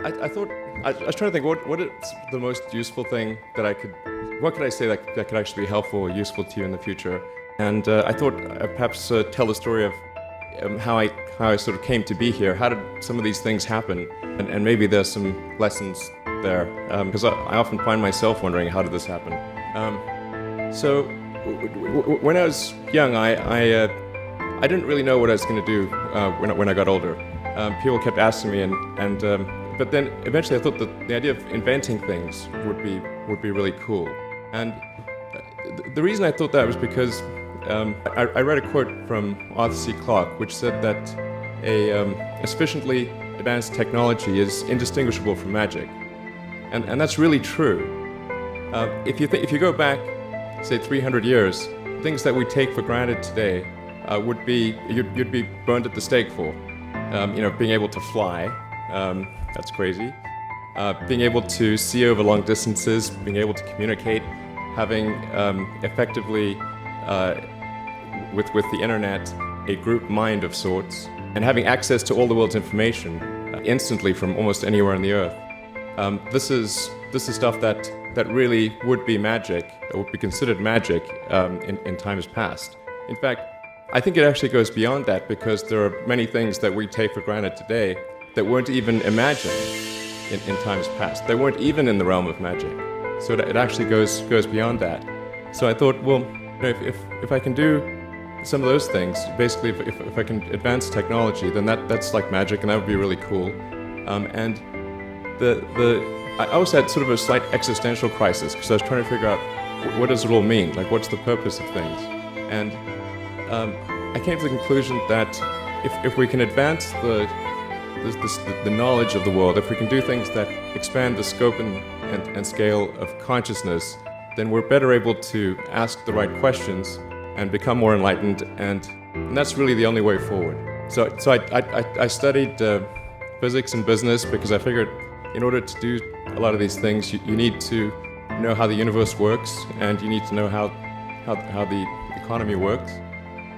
I thought, I was trying to think, what is the most useful thing that what could I say that could actually be helpful or useful to you in the future? And I thought perhaps tell the story of how I sort of came to be here. How did some of these things happen? And maybe there's some lessons there, because I often find myself wondering, how did this happen? So when I was young, I didn't really know what I was going to do when I got older. People kept asking me, but then eventually I thought that the idea of inventing things would be really cool. And the reason I thought that was because I read a quote from Arthur C. Clarke, which said that a sufficiently advanced technology is indistinguishable from magic, and that's really true. If you go back, say 300 years, things that we take for granted today you'd be burned at the stake for. Being able to fly, that's crazy. Being able to see over long distances, being able to communicate, having effectively, with the internet, a group mind of sorts, and having access to all the world's information instantly from almost anywhere on the earth. This is stuff that really would be magic, or would be considered magic in times past. In fact, I think it actually goes beyond that, because there are many things that we take for granted today that weren't even imagined in times past. They weren't even in the realm of magic. So it actually goes beyond that. So I thought, well, if I can do some of those things, basically if I can advance technology, then that's like magic, and that would be really cool. And I also had sort of a slight existential crisis, because I was trying to figure out, what does it all mean? Like, what's the purpose of things? And I came to the conclusion that if we can advance the knowledge of the world, if we can do things that expand the scope and scale of consciousness, then we're better able to ask the right questions and become more enlightened, and that's really the only way forward. So I studied physics and business, because I figured in order to do a lot of these things, you need to know how the universe works, and you need to know how the economy works.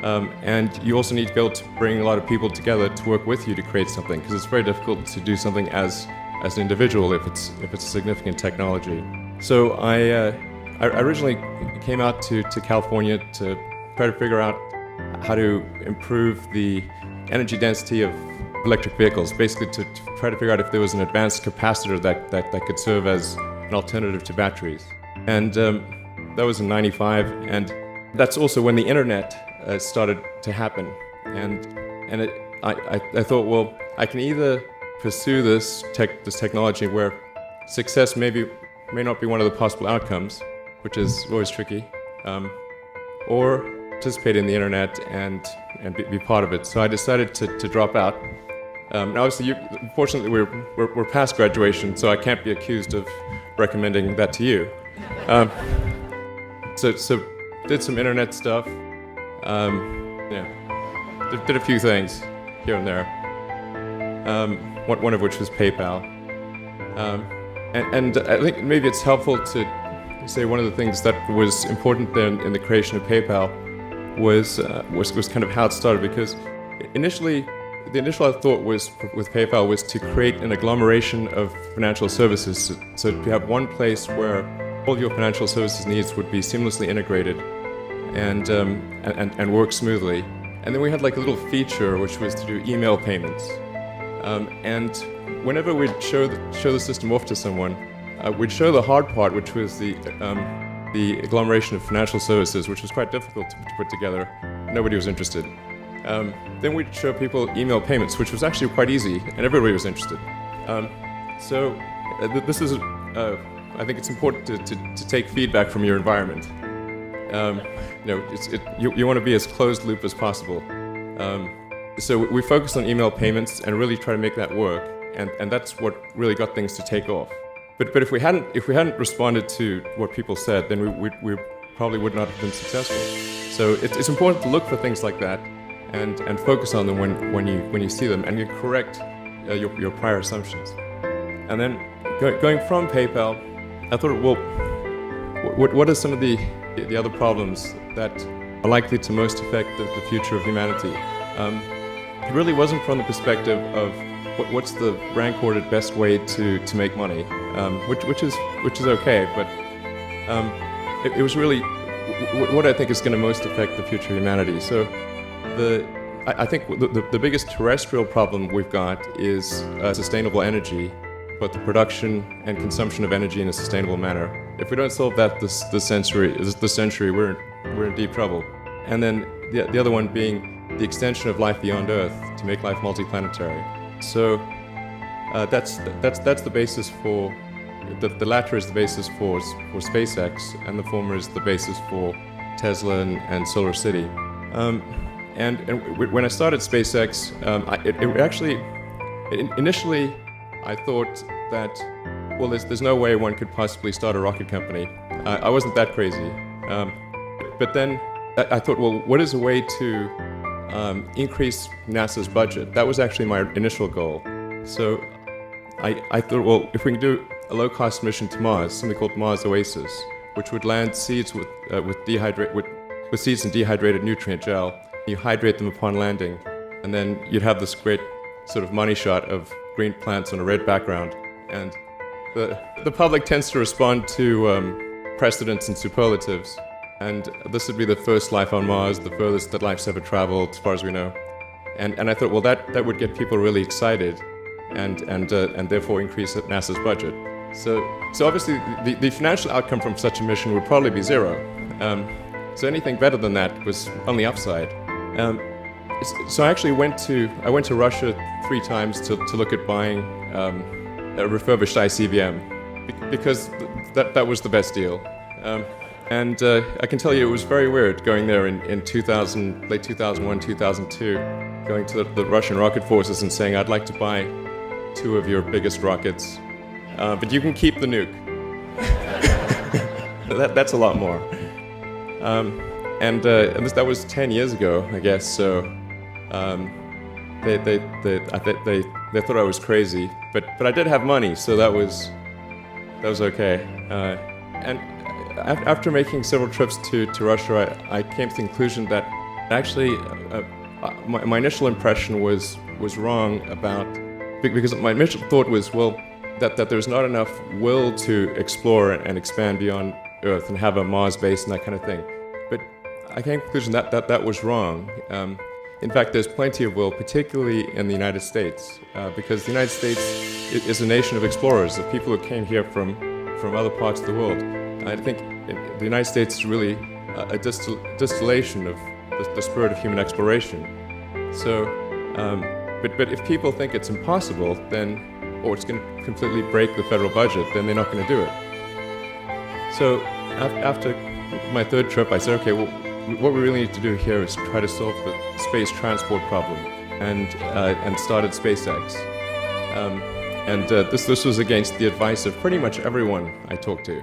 And you also need to be able to bring a lot of people together to work with you to create something, because it's very difficult to do something as an individual if it's a significant technology. So I originally came out to California to try to figure out how to improve the energy density of electric vehicles, basically to try to figure out if there was an advanced capacitor that could serve as an alternative to batteries. And that was in '95, and that's also when the internet started to happen, and I thought, well, I can either pursue this technology where success may not be one of the possible outcomes, which is always tricky, or participate in the internet and be part of it. So I decided to drop out. Now, obviously, fortunately, we're past graduation, so I can't be accused of recommending that to you. So did some internet stuff. Did a few things here and there. One of which was PayPal. And I think maybe it's helpful to say one of the things that was important then in the creation of PayPal was kind of how it started, because initially the initial thought with PayPal was to create an agglomeration of financial services, so to have one place where all of your financial services needs would be seamlessly integrated and work smoothly. And then we had like a little feature which was to do email payments. And whenever we'd show the system off to someone, we'd show the hard part, which was the agglomeration of financial services, which was quite difficult to put together. Nobody was interested. Then we'd show people email payments, which was actually quite easy, and everybody was interested. This is, I think it's important to take feedback from your environment. You want to be as closed loop as possible. So we focused on email payments and really try to make that work, and that's what really got things to take off. But if we hadn't responded to what people said, then we probably would not have been successful. So it's important to look for things like that and focus on them when you see them, and you correct your prior assumptions. And then going from PayPal, I thought, well, what are some of the other problems that are likely to most affect the future of humanity? It really wasn't from the perspective of what's the rank-ordered best way to make money, which is okay, but it was really what I think is going to most affect the future of humanity. So I think the biggest terrestrial problem we've got is sustainable energy, but the production and consumption of energy in a sustainable manner. If we don't solve that this century, we're in deep trouble. And then the other one being the extension of life beyond Earth to make life multiplanetary. So that's the basis for the latter is the basis for SpaceX, and the former is the basis for Tesla and Solar City. And when I started SpaceX, initially I thought that, well, there's no way one could possibly start a rocket company. I wasn't that crazy. But then I thought, well, what is a way to increase NASA's budget? That was actually my initial goal. So I thought, well, if we can do a low-cost mission to Mars, something called Mars Oasis, which would land seeds with seeds and dehydrated nutrient gel. You hydrate them upon landing, and then you'd have this great sort of money shot of green plants on a red background. And the public tends to respond to precedents and superlatives. And this would be the first life on Mars, the furthest that life's ever traveled, as far as we know. And I thought, well, that would get people really excited, and therefore increase NASA's budget. So obviously, the financial outcome from such a mission would probably be zero. So anything better than that was on the upside. So I actually went to Russia 3 times to look at buying a refurbished ICBM because that was the best deal. And I can tell you it was very weird going there in late 2001, 2002, going to the Russian rocket forces and saying, I'd like to buy 2 of your biggest rockets, but you can keep the nuke. That's a lot more. And that was 10 years ago, I guess. So they thought I was crazy, but I did have money, so that was okay. And after making several trips to Russia, I came to the conclusion that actually my initial impression was wrong because my initial thought was, well, that there's not enough will to explore and expand beyond Earth and have a Mars base and that kind of thing. But I came to the conclusion that was wrong. In fact, there's plenty of will, particularly in the United States, because the United States is a nation of explorers, of people who came here from other parts of the world. I think the United States is really a distillation of the spirit of human exploration. So, but if people think it's impossible, or it's going to completely break the federal budget, then they're not going to do it. So after my 3rd trip, I said, okay, well, what we really need to do here is try to solve the space transport problem, and started SpaceX. This was against the advice of pretty much everyone I talked to.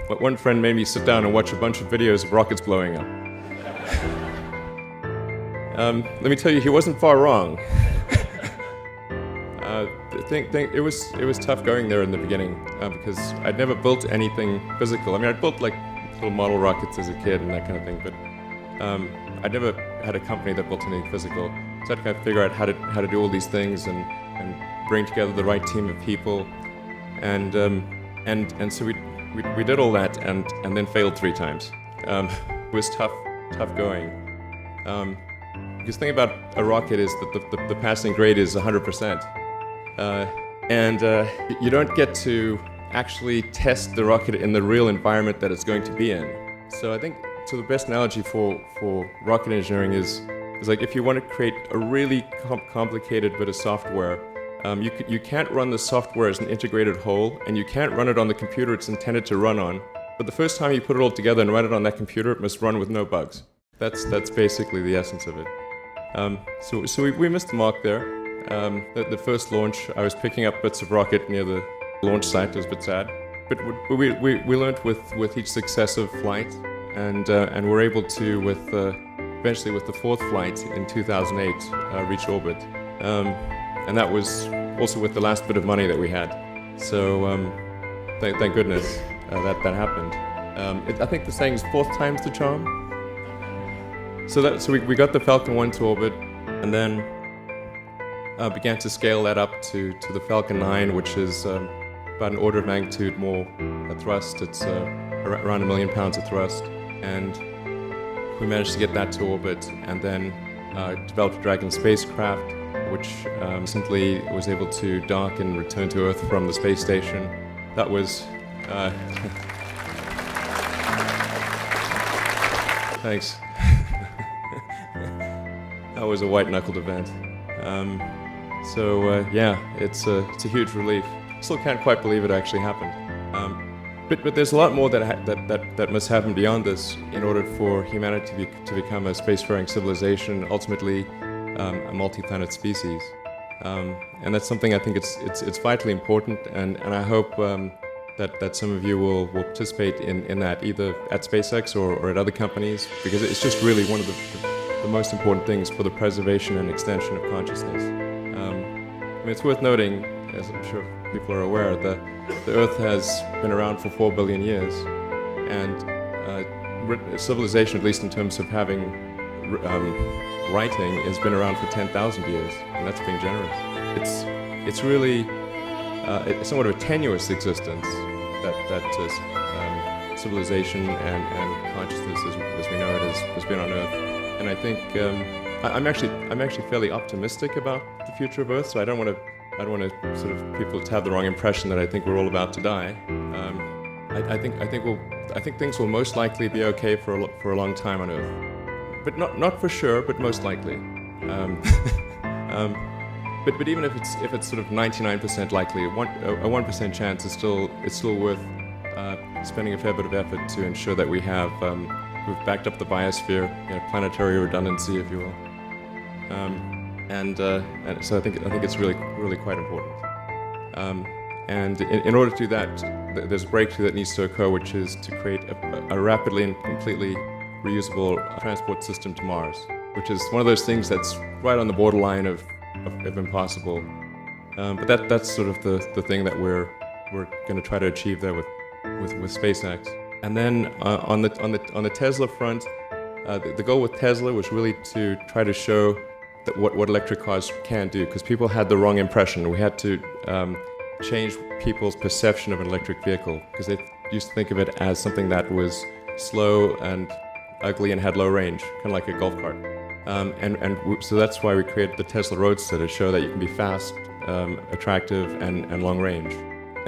But one friend made me sit down and watch a bunch of videos of rockets blowing up. Let me tell you, he wasn't far wrong. It was tough going there in the beginning because I'd never built anything physical. I mean, I'd built like little model rockets as a kid and that kind of thing, but I'd never had a company that built anything physical. So I had to kind of figure out how to do all these things and bring together the right team of people, and so we did all that and then failed 3 times. It was tough going. Because the thing about a rocket is that the passing grade is 100%. And you don't get to actually test the rocket in the real environment that it's going to be in. So I think the best analogy for rocket engineering is like if you want to create a really complicated bit of software, you can't run the software as an integrated whole, and you can't run it on the computer it's intended to run on. But the first time you put it all together and run it on that computer, it must run with no bugs. That's basically the essence of it. So we missed the mark there. The first launch, I was picking up bits of rocket near the launch site. It was a bit sad, but we learned with each successive flight, and were able to eventually with the 4th flight in 2008 reach orbit, and that was also with the last bit of money that we had. So thank goodness that happened. I think the saying is 4th time's the charm. So we got the Falcon 1 to orbit, and then began to scale that up to the Falcon 9, which is about an order of magnitude more thrust. It's around 1 million pounds of thrust. And we managed to get that to orbit, and then developed a Dragon spacecraft, which recently was able to dock and return to Earth from the space station. That was... Thanks. That was a white-knuckled event. Yeah, it's a huge relief. Still can't quite believe it actually happened. But there's a lot more that must happen beyond this in order for humanity to become a spacefaring civilization, ultimately a multi-planet species. And that's something I think it's vitally important, and I hope that some of you will participate in that, either at SpaceX or at other companies, because it's just really one of the most important things for the preservation and extension of consciousness. I mean, it's worth noting, as I'm sure people are aware, the Earth has been around for 4 billion years, and civilization, at least in terms of having writing, has been around for 10,000 years, and that's being generous. It's really it's somewhat of a tenuous existence that civilization and consciousness, as we know it, has been on Earth. And I think I'm actually fairly optimistic about the future of Earth. So I don't want to sort of people to have the wrong impression that I think we're all about to die. I think things will most likely be okay for a long time on Earth, but not for sure, but most likely. But even if it's sort of 99% likely, a 1% chance is still worth spending a fair bit of effort to ensure that we've backed up the biosphere, planetary redundancy, if you will. And so I think it's really quite important. And in order to do that, there's a breakthrough that needs to occur, which is to create a rapidly and completely reusable transport system to Mars, which is one of those things that's right on the borderline of impossible. But that's sort of the thing that we're going to try to achieve there with SpaceX. And then on the Tesla front, the goal with Tesla was really to try to show that what electric cars can do, because people had the wrong impression. We had to change people's perception of an electric vehicle, because they used to think of it as something that was slow and ugly and had low range, kind of like a golf cart. So that's why we created the Tesla Roadster, to show that you can be fast, attractive, and long range.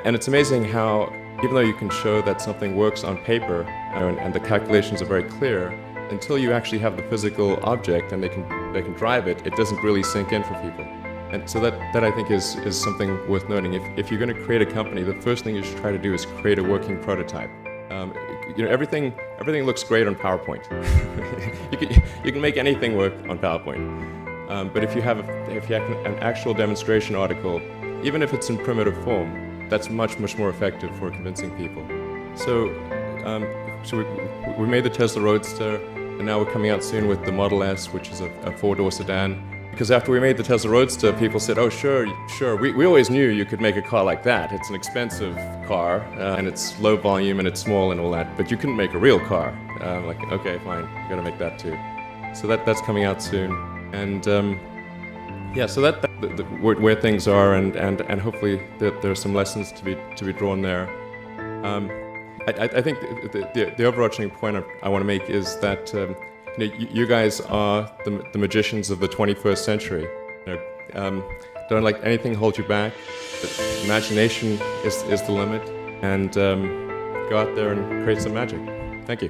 And it's amazing how, even though you can show that something works on paper, and the calculations are very clear, until you actually have the physical object and they can drive it, it doesn't really sink in for people. And so that I think is something worth noting. If you're going to create a company, the first thing you should try to do is create a working prototype. Everything looks great on PowerPoint. you can make anything work on PowerPoint. But if you have an actual demonstration article, even if it's in primitive form, that's much more effective for convincing people. So we made the Tesla Roadster, and now we're coming out soon with the Model S, which is a four-door sedan. Because after we made the Tesla Roadster, people said, "Oh, sure. We always knew you could make a car like that. It's an expensive car, and it's low volume, and it's small, and all that. But you couldn't make a real car." Like, okay, fine, got to make that too. So that's coming out soon, and yeah. So where things are, and hopefully there are some lessons to be drawn there. I think the overarching point I want to make is that you guys are the magicians of the 21st century. Don't let anything hold you back. The imagination is the limit, and go out there and create some magic. Thank you.